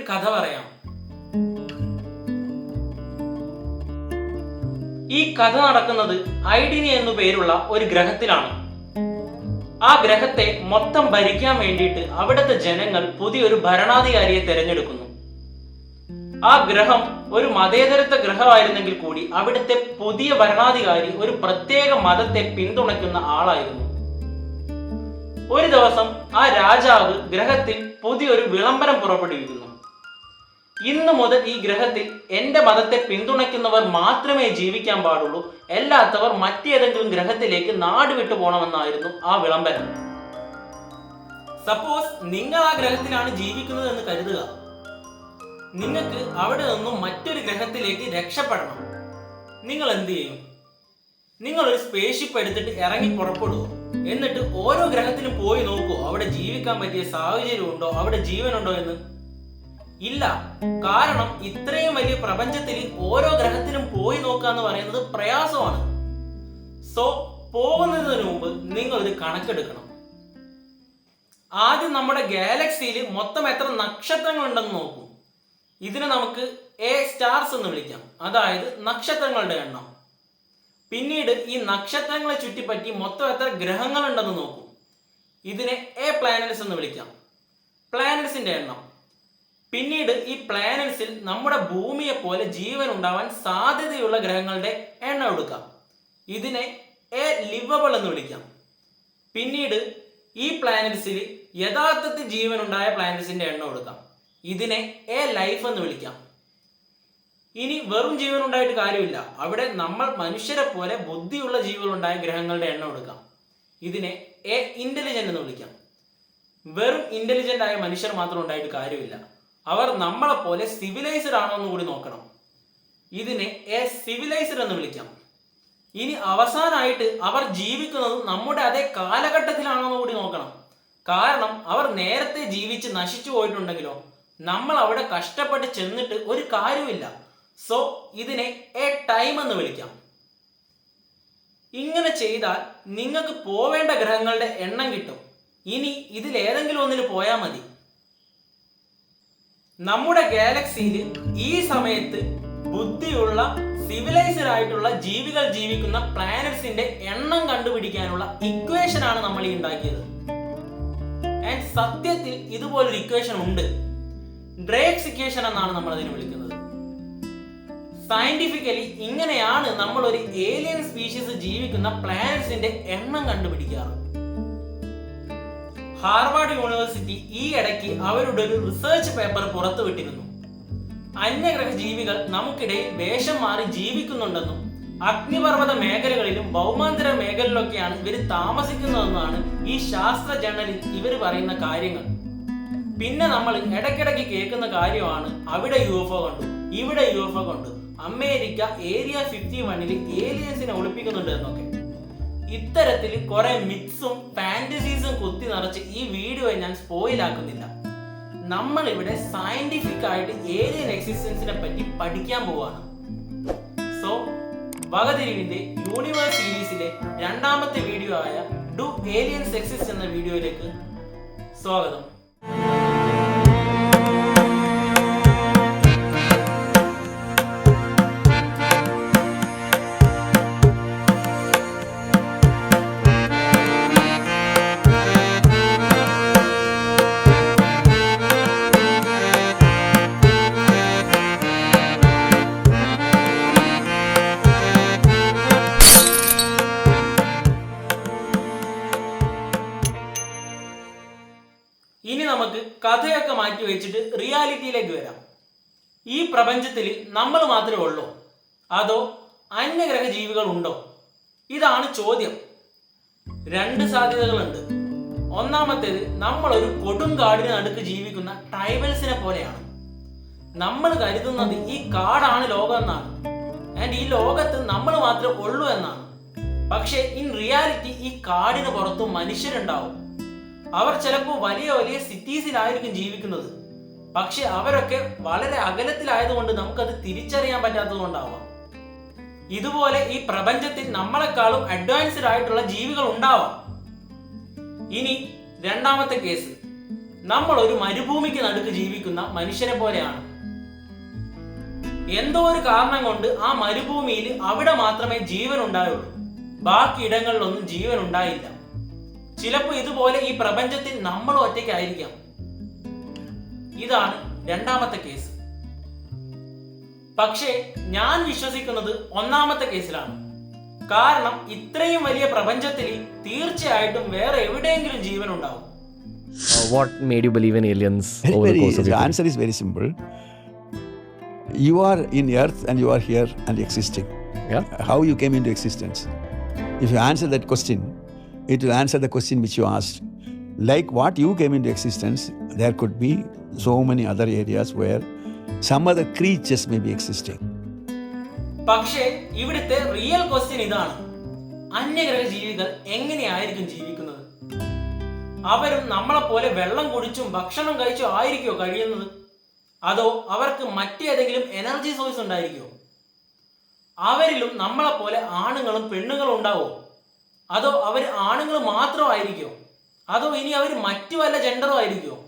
കഥ പറയാം. ഈ കഥ നടക്കുന്നത് ഐഡിനി എന്നു പേരുള്ള ഒരു ഗ്രഹത്തിലാണ്. ആ ഗ്രഹത്തെ മൊത്തം ഭരിക്കാൻ വേണ്ടിയിട്ട് അവിടുത്തെ ജനങ്ങൾ പുതിയൊരു ഭരണാധികാരിയെ തിരഞ്ഞെടുക്കുന്നു. ആ ഗ്രഹം ഒരു മതേതരത്വ ഗ്രഹമായിരുന്നെങ്കിൽ കൂടി അവിടുത്തെ പുതിയ ഭരണാധികാരി ഒരു പ്രത്യേക മതത്തെ പിന്തുണയ്ക്കുന്ന ആളായിരുന്നു. ഒരു ദിവസം ആ രാജാവ് ഗ്രഹത്തിൽ പുതിയൊരു വിളംബരം പുറപ്പെടുവിക്കുന്നു. ഇന്നു മുതൽ ഈ ഗ്രഹത്തിൽ എന്റെ മതത്തെ പിന്തുണയ്ക്കുന്നവർ മാത്രമേ ജീവിക്കാൻ പാടുള്ളൂ, അല്ലാത്തവർ മറ്റേതെങ്കിലും ഗ്രഹത്തിലേക്ക് നാട് വിട്ടു പോകണമെന്നായിരുന്നു ആ വിളംബരം. സപ്പോസ് നിങ്ങൾ ആ ഗ്രഹത്തിലാണ് ജീവിക്കുന്നത് എന്ന് കരുതുക. നിങ്ങൾക്ക് അവിടെ നിന്നും മറ്റൊരു ഗ്രഹത്തിലേക്ക് രക്ഷപ്പെടണം. നിങ്ങൾ എന്ത് ചെയ്യും? നിങ്ങൾ ഒരു സ്പേസ്ഷിപ്പ് എടുത്തിട്ട് ഇറങ്ങി പുറപ്പെടുക. എന്നിട്ട് ഓരോ ഗ്രഹത്തിലും പോയി നോക്കൂ, അവിടെ ജീവിക്കാൻ പറ്റിയ സാഹചര്യം ഉണ്ടോ, അവിടെ ജീവനുണ്ടോ എന്ന്. ഇല്ല. കാരണം ഇത്രയും വലിയ പ്രപഞ്ചത്തിൽ ഓരോ ഗ്രഹത്തിലും പോയി നോക്കുക എന്ന് പറയുന്നത് പ്രയാസമാണ്. സോ പോകുന്നതിന് മുമ്പ് നിങ്ങൾ ഒരു കണക്കെടുക്കണം. ആദ്യം നമ്മുടെ ഗാലക്സിയിൽ മൊത്തം എത്ര നക്ഷത്രങ്ങൾ ഉണ്ടെന്ന് നോക്കൂ. ഇതിനെ നമുക്ക് എ സ്റ്റാർസ് എന്ന് വിളിക്കാം, അതായത് നക്ഷത്രങ്ങളുടെ എണ്ണം. പിന്നീട് ഈ നക്ഷത്രങ്ങളെ ചുറ്റിപ്പറ്റി മൊത്തം എത്ര ഗ്രഹങ്ങൾ ഉണ്ടെന്ന് നോക്കൂ. ഇതിനെ എ പ്ലാനറ്റ്സ് എന്ന് വിളിക്കാം, പ്ലാനറ്റ്സിന്റെ എണ്ണം. പിന്നീട് ഈ പ്ലാനറ്റ്സിൽ നമ്മുടെ ഭൂമിയെ പോലെ ജീവൻ ഉണ്ടാവാൻ സാധ്യതയുള്ള ഗ്രഹങ്ങളുടെ എണ്ണം എടുക്കാം. ഇതിനെ എ ലിവബിൾ എന്ന് വിളിക്കാം. പിന്നീട് ഈ പ്ലാനറ്റ്സിൽ യഥാർത്ഥത്തിൽ ജീവൻ ഉണ്ടായ പ്ലാനറ്റ്സിന്റെ എണ്ണം എടുക്കാം. ഇതിനെ എ ലൈഫ് എന്ന് വിളിക്കാം. ഇനി വെറും ജീവൻ ഉണ്ടായിട്ട് കാര്യമില്ല, അവിടെ നമ്മൾ മനുഷ്യരെ പോലെ ബുദ്ധിയുള്ള ജീവൻ ഉണ്ടായ ഗ്രഹങ്ങളുടെ എണ്ണം എടുക്കാം. ഇതിനെ എ ഇന്റലിജന്റ് എന്ന് വിളിക്കാം. വെറും ഇന്റലിജന്റ് ആയ മനുഷ്യർ മാത്രം ഉണ്ടായിട്ട് കാര്യമില്ല, അവർ നമ്മളെ പോലെ സിവിലൈസ്ഡ് ആണോ എന്ന് കൂടി നോക്കണം. ഇതിനെ എ സിവിലൈസ്ഡ് എന്ന് വിളിക്കാം. ഇനി അവസാനമായിട്ട് അവർ ജീവിക്കുന്നത് നമ്മുടെ അതേ കാലഘട്ടത്തിലാണോ എന്ന് കൂടി നോക്കണം. കാരണം അവർ നേരത്തെ ജീവിച്ച് നശിച്ചു പോയിട്ടുണ്ടെങ്കിലോ നമ്മൾ അവിടെ കഷ്ടപ്പെട്ട് ചെന്നിട്ട് ഒരു കാര്യമില്ല. സോ ഇതിനെ എ ടൈം എന്ന് വിളിക്കാം. ഇങ്ങനെ ചെയ്താൽ നിങ്ങൾക്ക് പോവേണ്ട ഗ്രഹങ്ങളുടെ എണ്ണം കിട്ടും. ഇനി ഇതിലേതെങ്കിലും ഒന്നിൽ പോയാൽ മതി. നമ്മുടെ ഗാലക്സിയിൽ ഈ സമയത്ത് ബുദ്ധിയുള്ള സിവിലൈസ്ഡ് ആയിട്ടുള്ള ജീവികൾ ജീവിക്കുന്ന പ്ലാനറ്റ്സിന്റെ എണ്ണം കണ്ടുപിടിക്കാനുള്ള ഇക്വേഷൻ ആണ് നമ്മൾ ഈ ഉണ്ടാക്കിയത്. ആൻഡ് സത്യത്തിൽ ഇതുപോലൊരു ഇക്വേഷൻ ഉണ്ട്. ഡ്രേക്സ് ഇക്വേഷൻ എന്നാണ് നമ്മൾ അതിനെ വിളിക്കുന്നത്. സയന്റിഫിക്കലി ഇങ്ങനെയാണ് നമ്മൾ ഒരു ഏലിയൻ സ്പീഷീസ് ജീവിക്കുന്ന പ്ലാനറ്റ്സിന്റെ എണ്ണം കണ്ടുപിടിക്കാറ്. ഹാർവാർഡ് യൂണിവേഴ്സിറ്റി ഈ ഇടയ്ക്ക് അവരുടെ ഒരു റിസർച്ച് പേപ്പർ പുറത്തുവിട്ടിരുന്നു. അന്യഗ്രഹ ജീവികൾ നമുക്കിടയിൽ വേഷം മാറി ജീവിക്കുന്നുണ്ടെന്നും അഗ്നിപർവ്വത മേഖലകളിലും ഭൗമാന്തര മേഖലയിലൊക്കെയാണ് ഇവർ താമസിക്കുന്നതെന്നാണ് ഈ ശാസ്ത്ര ജേണലിൽ ഇവർ പറയുന്ന കാര്യങ്ങൾ. പിന്നെ നമ്മൾ ഇടയ്ക്കിടയ്ക്ക് കേൾക്കുന്ന കാര്യമാണ് അവിടെ UFO കണ്ടു, ഇവിടെ UFO കണ്ടു, അമേരിക്ക ഏരിയ 51 ഏലിയൻസിനെ ഒളിപ്പിക്കുന്നുണ്ട് എന്നൊക്കെ. ഇത്തരത്തിൽ കുറെ മിത്സും ഫാന്റസീസും കുത്തി നിറച്ച് ഈ വീഡിയോ ഞാൻ സ്പോയിലാക്കുന്നില്ല. നമ്മൾ ഇവിടെ സയന്റിഫിക് ആയിട്ട് ഏലിയൻ എക്സിസ്റ്റൻസിനെ പറ്റി പഠിക്കാൻ പോവാണ്. സോ വകതിരിവിന്റെ യൂണിവേഴ്സ് സീരീസിലെ രണ്ടാമത്തെ വീഡിയോ ആയ ഡു ഏലിയൻസ് എക്സിസ്റ്റ് എന്ന വീഡിയോയിലേക്ക് സ്വാഗതം. ഇനി നമുക്ക് കഥയൊക്കെ മാറ്റി വെച്ചിട്ട് റിയാലിറ്റിയിലേക്ക് വരാം. ഈ പ്രപഞ്ചത്തിൽ നമ്മൾ മാത്രമേ ഉള്ളൂ, അതോ അന്യഗ്രഹ ജീവികൾ ഉണ്ടോ? ഇതാണ് ചോദ്യം. രണ്ട് സാധ്യതകളുണ്ട്. ഒന്നാമത്തേത്, നമ്മളൊരു കൊടുങ്കാടിന് നടുക്ക് ജീവിക്കുന്ന ട്രൈബൽസിനെ പോലെയാണ്. നമ്മൾ കരുതുന്നത് ഈ കാടാണ് ലോകം എന്നാണ്, ആൻഡ് ഈ ലോകത്ത് നമ്മൾ മാത്രമേ ഉള്ളൂ എന്നാണ്. പക്ഷെ ഇൻ റിയാലിറ്റി ഈ കാടിന് പുറത്തും മനുഷ്യരുണ്ടാവും. അവർ ചിലപ്പോൾ വലിയ വലിയ സിറ്റീസിലായിരിക്കും ജീവിക്കുന്നത്, പക്ഷെ അവരൊക്കെ വളരെ അകലത്തിലായതുകൊണ്ട് നമുക്കത് തിരിച്ചറിയാൻ പറ്റാത്തത് കൊണ്ടാവാം. ഇതുപോലെ ഈ പ്രപഞ്ചത്തിൽ നമ്മളെക്കാളും അഡ്വാൻസ്ഡ് ആയിട്ടുള്ള ജീവികൾ ഉണ്ടാവാം. ഇനി രണ്ടാമത്തെ കേസ്, നമ്മൾ ഒരു മരുഭൂമിക്ക് നടുക്ക് ജീവിക്കുന്ന മനുഷ്യരെ പോലെയാണ്. എന്തോ ഒരു കാരണം കൊണ്ട് ആ മരുഭൂമിയിൽ അവിടെ മാത്രമേ ജീവൻ ഉണ്ടായുള്ളൂ, ബാക്കി ഇടങ്ങളിലൊന്നും ജീവൻ ഉണ്ടായില്ല. ചിലപ്പോൾ ഇതുപോലെ ഈ പ്രപഞ്ചത്തിൽ നമ്മൾ ഒറ്റയ്ക്കായിരിക്കാം. ഇതാണ് രണ്ടാമത്തെ കേസ്. പക്ഷേ ഞാൻ വിശ്വസിക്കുന്നത് ഒന്നാമത്തെ കേസിലാണ്. കാരണം ഇത്രയും വലിയ പ്രപഞ്ചത്തിൽ തീർച്ചയായിട്ടും വേറെ എവിടെയെങ്കിലും ജീവൻ ഉണ്ടാവും. What made you believe in aliens over the course of your The life? answer is very simple. You are in earth and you are here and existing. Yeah. How you came into existence? If you answer that question, it will answer the question which you asked. Like what you came into existence, there could be so many other areas where some other creatures may be existing. പക്ഷേ ഇവിടുത്തെ real question ഇതാണ്: അന്യഗ്രഹ ജീവികൾ എങ്ങനെയായിരിക്കും ജീവിക്കുന്നത്? അവരും നമ്മളെ പോലെ വെള്ളം കുടിച്ചും ഭക്ഷണം കഴിച്ചും ആയിരിക്കുമോ കഴിയുന്നത്? അതോ അവർക്ക് മറ്റേതെങ്കിലും എനർജി സോഴ്സ് ഉണ്ടായിരിക്കുമോ? അവരിലും നമ്മളെ പോലെ ആണുങ്ങളും പെണ്ണുങ്ങളും ഉണ്ടാവോ? അതോ അവർ ആണുങ്ങൾ മാത്രമായിരിക്കുമോ? അതോ ഇനി അവർ മറ്റു വല്ല ജെൻഡറും ആയിരിക്കുമോ?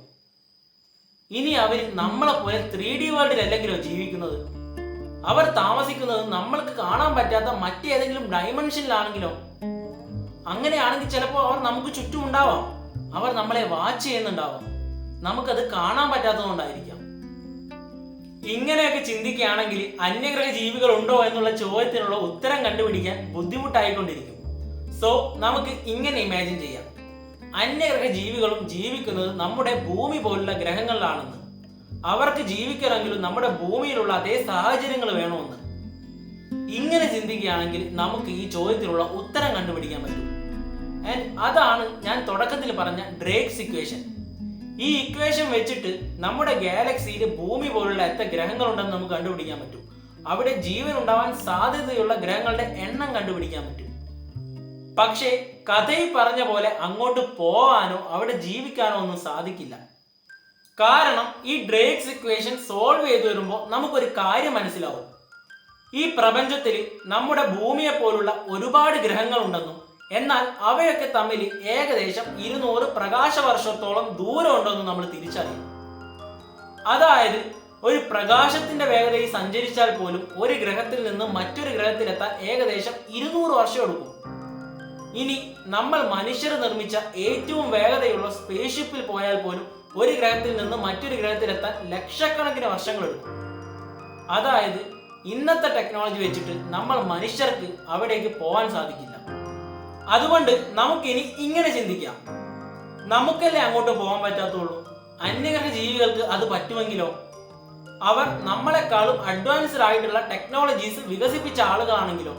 ഇനി അവർ നമ്മളെ പോലെ 3D വേൾഡിലല്ലെങ്കിലോ ജീവിക്കുന്നത്? അവർ താമസിക്കുന്നത് നമ്മൾക്ക് കാണാൻ പറ്റാത്ത മറ്റേതെങ്കിലും ഡൈമെൻഷനിലാണെങ്കിലോ? അങ്ങനെയാണെങ്കിൽ ചിലപ്പോൾ അവർ നമുക്ക് ചുറ്റും ഉണ്ടാവാം. അവർ നമ്മളെ വാച്ച് ചെയ്യുന്നുണ്ടാവാം. നമുക്കത് കാണാൻ പറ്റാത്തതുകൊണ്ടായിരിക്കാം. ഇങ്ങനെയൊക്കെ ചിന്തിക്കുകയാണെങ്കിൽ അന്യഗ്രഹ ജീവികൾ ഉണ്ടോ എന്നുള്ള ചോദ്യത്തിനുള്ള ഉത്തരം കണ്ടുപിടിക്കാൻ ബുദ്ധിമുട്ടായിക്കൊണ്ടിരിക്കും. സോ നമുക്ക് ഇങ്ങനെ ഇമാജിൻ ചെയ്യാം: അന്യഗ്രഹ ജീവികളും ജീവിക്കുന്നത് നമ്മുടെ ഭൂമി പോലുള്ള ഗ്രഹങ്ങളിലാണെന്ന്. അവർക്ക് ജീവിക്കണമെങ്കിലും നമ്മുടെ ഭൂമിയിലുള്ള അതേ സാഹചര്യങ്ങൾ വേണമെന്ന്. ഇങ്ങനെ ചിന്തിക്കുകയാണെങ്കിൽ നമുക്ക് ഈ ചോദ്യത്തിനുള്ള ഉത്തരം കണ്ടുപിടിക്കാൻ പറ്റും. ആൻഡ് അതാണ് ഞാൻ തുടക്കത്തിൽ പറഞ്ഞ ഡ്രേക്സ് ഇക്വേഷൻ. ഈ ഇക്വേഷൻ വെച്ചിട്ട് നമ്മുടെ ഗാലക്സിയിൽ ഭൂമി പോലുള്ള എത്ര ഗ്രഹങ്ങളുണ്ടെന്ന് നമുക്ക് കണ്ടുപിടിക്കാൻ പറ്റും. അവിടെ ജീവൻ ഉണ്ടാവാൻ സാധ്യതയുള്ള ഗ്രഹങ്ങളുടെ എണ്ണം കണ്ടുപിടിക്കാൻ പറ്റും. പക്ഷേ കഥയിൽ പറഞ്ഞ പോലെ അങ്ങോട്ട് പോവാനോ അവിടെ ജീവിക്കാനോ ഒന്നും സാധിക്കില്ല. കാരണം ഈ ഡ്രേക്സ് ഇക്വേഷൻ സോൾവ് ചെയ്തു വരുമ്പോൾ നമുക്കൊരു കാര്യം മനസ്സിലാവും: ഈ പ്രപഞ്ചത്തിൽ നമ്മുടെ ഭൂമിയെ പോലുള്ള ഒരുപാട് ഗ്രഹങ്ങൾ ഉണ്ടെന്നും എന്നാൽ അവയൊക്കെ തമ്മിൽ ഏകദേശം 200 പ്രകാശവർഷത്തോളം ദൂരം ഉണ്ടെന്നും നമ്മൾ തിരിച്ചറിയും. അതായത് ഒരു പ്രകാശത്തിന്റെ വേഗതയിൽ സഞ്ചരിച്ചാൽ പോലും ഒരു ഗ്രഹത്തിൽ നിന്ന് മറ്റൊരു ഗ്രഹത്തിലെത്താൻ ഏകദേശം 200 വർഷം എടുക്കും. ഇനി നമ്മൾ മനുഷ്യർ നിർമ്മിച്ച ഏറ്റവും വേഗതയുള്ള സ്പേസ്ഷിപ്പിൽ പോയാൽ പോലും ഒരു ഗ്രഹത്തിൽ നിന്ന് മറ്റൊരു ഗ്രഹത്തിലെത്താൻ ലക്ഷക്കണക്കിന് വർഷങ്ങൾ എടുക്കും. അതായത് ഇന്നത്തെ ടെക്നോളജി വെച്ചിട്ട് നമ്മൾ മനുഷ്യർക്ക് അവിടേക്ക് പോകാൻ സാധിക്കില്ല. അതുകൊണ്ട് നമുക്കിനി ഇങ്ങനെ ചിന്തിക്കാം: നമുക്കല്ലേ അങ്ങോട്ട് പോകാൻ പറ്റാത്തുള്ളൂ, അന്യഗ്രഹ ജീവികൾക്ക് അത് പറ്റുമെങ്കിലോ? അവർ നമ്മളെക്കാളും അഡ്വാൻസ്ഡ് ആയിട്ടുള്ള ടെക്നോളജീസ് വികസിപ്പിച്ച ആളുകളാണെങ്കിലോ?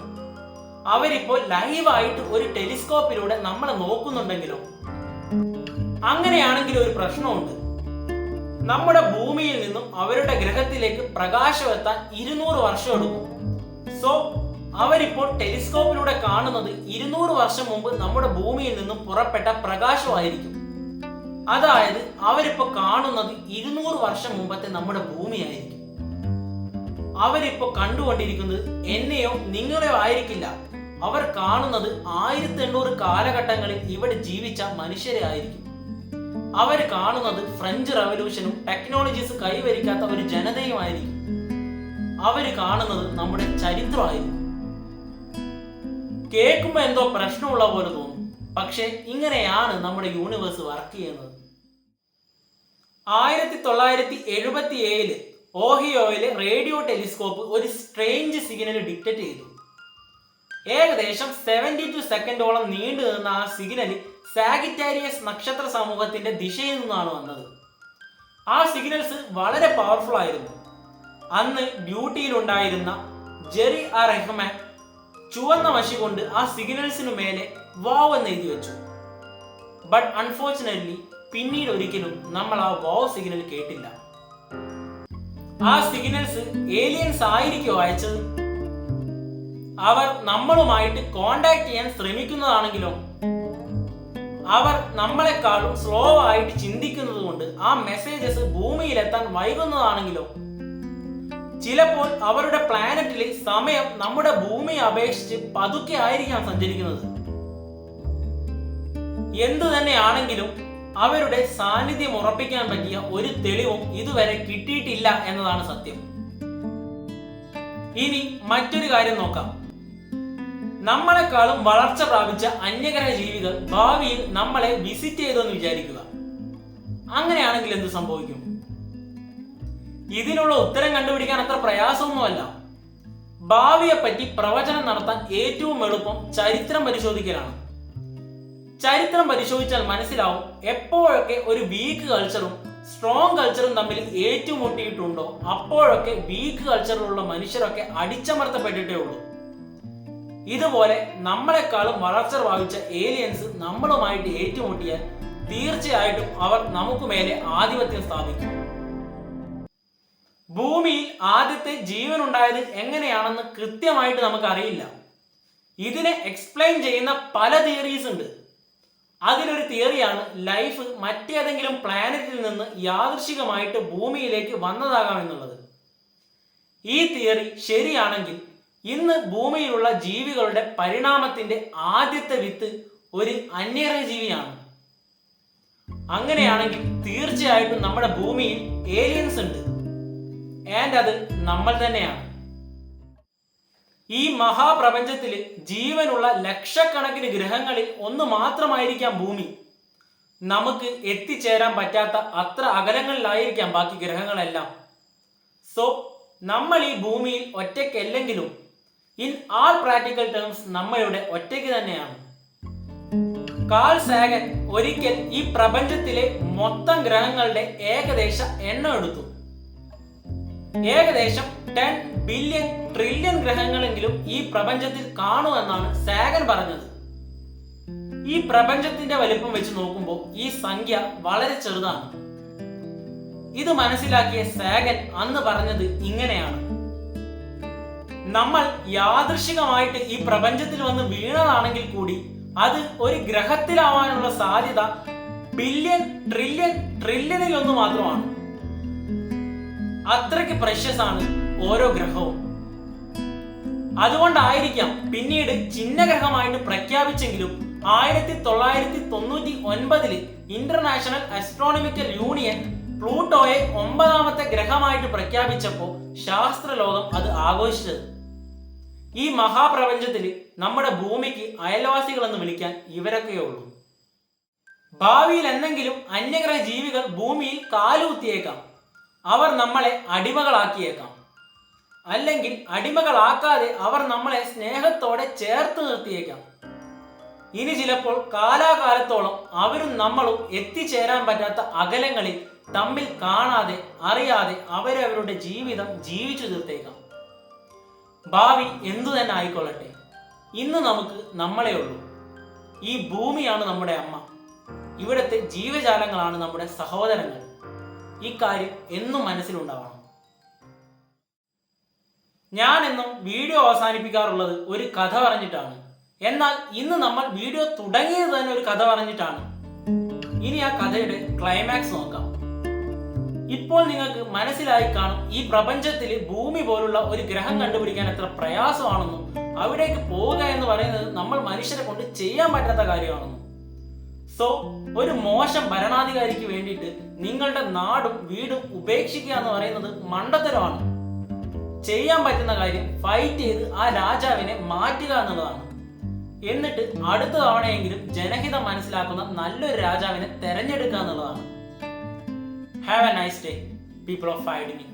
അവരിപ്പോൾ ലൈവായിട്ട് ഒരു ടെലിസ്കോപ്പിലൂടെ നമ്മളെ നോക്കുന്നുണ്ടെങ്കിലോ? അങ്ങനെയാണെങ്കിൽ ഒരു പ്രശ്നമുണ്ട്. നമ്മുടെ ഭൂമിയിൽ നിന്നും അവരുടെ ഗ്രഹത്തിലേക്ക് പ്രകാശം എത്താൻ 200 വർഷം എടുക്കും. സോ അവരിപ്പോൾ ടെലിസ്കോപ്പിലൂടെ കാണുന്നത് 200 വർഷം മുമ്പ് നമ്മുടെ ഭൂമിയിൽ നിന്നും പുറപ്പെട്ട പ്രകാശമായിരിക്കും. അതായത് അവരിപ്പോൾ കാണുന്നത് 200 വർഷം മുമ്പത്തെ നമ്മുടെ ഭൂമിയായിരിക്കും. അവരിപ്പോൾ കണ്ടുകൊണ്ടിരിക്കുന്നത് എന്നെയോ നിങ്ങളെയോ ആയിരിക്കില്ല. അവർ കാണുന്നത് 1800 കാലഘട്ടങ്ങളിൽ ഇവിടെ ജീവിച്ച മനുഷ്യരെ ആയിരിക്കും. അവർ കാണുന്നത് ഫ്രഞ്ച് റവല്യൂഷനും ടെക്നോളജീസ് കൈവരിക്കാത്ത ഒരു ജനതയുമായിരിക്കും. അവർ കാണുന്നത് നമ്മുടെ ചരിത്രമായിരിക്കും. കേൾക്കുമ്പോൾ എന്തോ പ്രശ്നമുള്ള പോലെ തോന്നും. പക്ഷെ ഇങ്ങനെയാണ് നമ്മുടെ യൂണിവേഴ്സ് വർക്ക് ചെയ്യുന്നത്. 1977 ഓഹിയോയിലെ റേഡിയോ ടെലിസ്കോപ്പ് ഒരു സ്ട്രേഞ്ച് സിഗ്നൽ ഡിറ്റക്ട് ചെയ്തു. ഏകദേശം 72 സെക്കൻഡോളം നീണ്ടു നിന്ന ആ സിഗ്നൽ സാഗിറ്റാരിയസ് നക്ഷത്ര സമൂഹത്തിന്റെ ദിശയിൽ നിന്നാണ് വന്നത്. ആ സിഗ്നൽസ് വളരെ പവർഫുൾ ആയിരുന്നു. അന്ന് ഡ്യൂട്ടിയിലുണ്ടായിരുന്ന ജെറി റഹ്മാൻ ചുവന്ന മഷി കൊണ്ട് ആ സിഗ്നൽസിനു മേലെ വാവ് എന്ന് എഴുതി വെച്ചു. ബട്ട് അൺഫോർച്ചുനേറ്റ്ലി പിന്നീട് ഒരിക്കലും നമ്മൾ ആ വാവ് സിഗ്നൽ കേട്ടില്ല. ആ സിഗ്നൽസ് ഏലിയൻസ് ആയിരിക്കോ അയച്ചത്? അവർ നമ്മളുമായിട്ട് കോണ്ടാക്ട് ചെയ്യാൻ ശ്രമിക്കുന്നതാണെങ്കിലോ? അവർ നമ്മളെക്കാളും സ്ലോ ആയിട്ട് ചിന്തിക്കുന്നത് കൊണ്ട് ആ മെസ്സേജസ് ഭൂമിയിലെത്താൻ വൈകുന്നതാണെങ്കിലോ? ചിലപ്പോൾ അവരുടെ പ്ലാനറ്റിലെ സമയം നമ്മുടെ ഭൂമിയെ അപേക്ഷിച്ച് പതുക്കെ ആയിരിക്കാം സഞ്ചരിക്കുന്നത്. എന്തു തന്നെയാണെങ്കിലും അവരുടെ സാന്നിധ്യം ഉറപ്പിക്കാൻ പറ്റിയ ഒരു തെളിവും ഇതുവരെ കിട്ടിയിട്ടില്ല എന്നതാണ് സത്യം. ഇനി മറ്റൊരു കാര്യം നോക്കാം. നമ്മളെക്കാളും വളർച്ച പ്രാപിച്ച അന്യഗ്രഹ ജീവികൾ ഭാവിയിൽ നമ്മളെ വിസിറ്റ് ചെയ്തെന്ന് വിചാരിക്കുക. അങ്ങനെയാണെങ്കിൽ എന്ത് സംഭവിക്കും? ഇതിനുള്ള ഉത്തരം കണ്ടുപിടിക്കാൻ അത്ര പ്രയാസമൊന്നുമല്ല. ഭാവിയെ പറ്റി പ്രവചനം നടത്താൻ ഏറ്റവും എളുപ്പം ചരിത്രം പരിശോധിക്കലാണ്. ചരിത്രം പരിശോധിച്ചാൽ മനസ്സിലാവും എപ്പോഴൊക്കെ ഒരു വീക്ക് കൾച്ചറും സ്ട്രോങ് കൾച്ചറും തമ്മിൽ ഏറ്റുമുട്ടിയിട്ടുണ്ടോ അപ്പോഴൊക്കെ വീക്ക് കൾച്ചറിലുള്ള മനുഷ്യരൊക്കെ അടിച്ചമർത്തപ്പെട്ടിട്ടേ ഉള്ളൂ. ഇതുപോലെ നമ്മളെക്കാളും വളർച്ച പ്രാപിച്ച ഏലിയൻസ് നമ്മളുമായിട്ട് ഏറ്റുമുട്ടിയാൽ തീർച്ചയായിട്ടും അവർ നമുക്ക് മേലെ ആധിപത്യം സ്ഥാപിക്കും. ഭൂമിയിൽ ആദ്യത്തെ ജീവൻ ഉണ്ടായത് എങ്ങനെയാണെന്ന് കൃത്യമായിട്ട് നമുക്കറിയില്ല. ഇതിനെ എക്സ്പ്ലെയിൻ ചെയ്യുന്ന പല തിയറീസ് ഉണ്ട്. അതിലൊരു തിയറിയാണ് ലൈഫ് മറ്റേതെങ്കിലും പ്ലാനറ്റിൽ നിന്ന് യാദൃശികമായിട്ട് ഭൂമിയിലേക്ക് വന്നതാകാമെന്നുള്ളത്. ഈ തിയറി ശരിയാണെങ്കിൽ ഇന്ന് ഭൂമിയിലുള്ള ജീവികളുടെ പരിണാമത്തിന്റെ ആദ്യത്തെ വിത്ത് ഒരു അന്യഗ്രഹ ജീവിയാണ്. അങ്ങനെയാണെങ്കിൽ തീർച്ചയായിട്ടും നമ്മുടെ ഭൂമിയിൽ ഏലിയൻസ് ഉണ്ട്. ആൻഡ് അത് നമ്മൾ തന്നെയാണ്. ഈ മഹാപ്രപഞ്ചത്തിൽ ജീവനുള്ള ലക്ഷക്കണക്കിന് ഗ്രഹങ്ങളിൽ ഒന്ന് മാത്രമായിരിക്കാം ഭൂമി. നമുക്ക് എത്തിച്ചേരാൻ പറ്റാത്ത അത്ര അകലങ്ങളിലായിരിക്കാം ബാക്കി ഗ്രഹങ്ങളെല്ലാം. സോ നമ്മൾ ഈ ഭൂമിയിൽ ഒറ്റയ്ക്കല്ലെങ്കിലും ഇൻ ആൾ പ്രാക്ടിക്കൽ ടേംസ് നമ്മളുടെ ഒറ്റയ്ക്ക് തന്നെയാണ്. കാൾ സാഗൻ ഒരിക്കൽ ഈ പ്രപഞ്ചത്തിലെ മൊത്തം ഗ്രഹങ്ങളുടെ ഏകദേശ എണ്ണം എടുത്തു. ഏകദേശം 10 ബില്യൺ ട്രില്യൺ ഗ്രഹങ്ങളെങ്കിലും ഈ പ്രപഞ്ചത്തിൽ കാണുമെന്നാണ് സാഗൻ പറഞ്ഞത്. ഈ പ്രപഞ്ചത്തിന്റെ വലിപ്പം വെച്ച് നോക്കുമ്പോൾ ഈ സംഖ്യ വളരെ ചെറുതാണ്. ഇത് മനസ്സിലാക്കിയ സാഗൻ അന്ന് പറഞ്ഞത് ഇങ്ങനെയാണ്: നമ്മൾ യാദൃശികമായിട്ട് ഈ പ്രപഞ്ചത്തിൽ വന്ന് വീണതാണെങ്കിൽ കൂടി അത് ഒരു ഗ്രഹത്തിലാവാനുള്ള സാധ്യത ബില്യൺ ട്രില്യൺ ട്രില്യണിൽ ഒന്ന് മാത്രമാണ്. അത്രയ്ക്ക് പ്രഷ്യസ് ആണ് ഓരോ ഗ്രഹവും. അതുകൊണ്ടായിരിക്കാം പിന്നീട് ചിഹ്നഗ്രഹമായിട്ട് പ്രഖ്യാപിച്ചെങ്കിലും 1999 ഇന്റർനാഷണൽ ആസ്ട്രോണമിക്കൽ യൂണിയൻ പ്ലൂട്ടോയെ 9ാമത്തെ ഗ്രഹമായിട്ട് പ്രഖ്യാപിച്ചപ്പോൾ ശാസ്ത്രലോകം അത് ആഘോഷിച്ചത്. ഈ മഹാപ്രപഞ്ചത്തിൽ നമ്മുടെ ഭൂമിക്ക് അയൽവാസികൾ എന്ന് വിളിക്കാൻ ഇവരൊക്കെയേ ഉള്ളൂ. ഭാവിയിൽ എന്തെങ്കിലും അന്യഗ്രഹ ജീവികൾ ഭൂമിയിൽ കാലുകുത്തിയേക്കാം. അവർ നമ്മളെ അടിമകളാക്കിയേക്കാം. അല്ലെങ്കിൽ അടിമകളാക്കാതെ അവർ നമ്മളെ സ്നേഹത്തോടെ ചേർത്ത് നിർത്തിയേക്കാം. ഇനി ചിലപ്പോൾ കാലാകാലത്തോളം അവരും നമ്മളും എത്തിച്ചേരാൻ പറ്റാത്ത അകലങ്ങളിൽ തമ്മിൽ കാണാതെ അറിയാതെ അവരവരുടെ ജീവിതം ജീവിച്ചു തീർത്തേക്കാം. ഭാവി എന്തു തന്നെ ആയിക്കൊള്ളട്ടെ, ഇന്ന് നമുക്ക് നമ്മളെ ഉള്ളൂ. ഈ ഭൂമിയാണ് നമ്മുടെ അമ്മ. ഇവിടുത്തെ ജീവജാലങ്ങളാണ് നമ്മുടെ സഹോദരങ്ങൾ. ഈ കാര്യം എന്നും മനസ്സിലുണ്ടാവണം. ഞാൻ എന്നും വീഡിയോ അവസാനിപ്പിക്കാറുള്ളത് ഒരു കഥ പറഞ്ഞിട്ടാണ്. എന്നാൽ ഇന്ന് നമ്മൾ വീഡിയോ തുടങ്ങിയത് തന്നെ ഒരു കഥ പറഞ്ഞിട്ടാണ്. ഇനി ആ കഥയുടെ ക്ലൈമാക്സ് നോക്കാം. ഇപ്പോൾ നിങ്ങൾക്ക് മനസ്സിലായി കാണും ഈ പ്രപഞ്ചത്തിൽ ഭൂമി പോലുള്ള ഒരു ഗ്രഹം കണ്ടുപിടിക്കാൻ എത്ര പ്രയാസമാണെന്നും അവിടേക്ക് പോവുക എന്ന് പറയുന്നത് നമ്മൾ മനുഷ്യരെ കൊണ്ട് ചെയ്യാൻ പറ്റാത്ത കാര്യമാണെന്നും. സോ ഒരു മോശം ഭരണാധികാരിക്ക് വേണ്ടിയിട്ട് നിങ്ങളുടെ നാടും വീടും ഉപേക്ഷിക്കുക എന്ന് പറയുന്നത് മണ്ടത്തരമാണ്. ചെയ്യാൻ പറ്റുന്ന കാര്യം ഫൈറ്റ് ചെയ്ത് ആ രാജാവിനെ മാറ്റുക എന്നുള്ളതാണ്. എന്നിട്ട് അടുത്ത തവണയെങ്കിലും ജനഹിതം മനസ്സിലാക്കുന്ന നല്ലൊരു രാജാവിനെ തെരഞ്ഞെടുക്കുക എന്നുള്ളതാണ്. Have a nice day, people of ഫൈഡിങ്.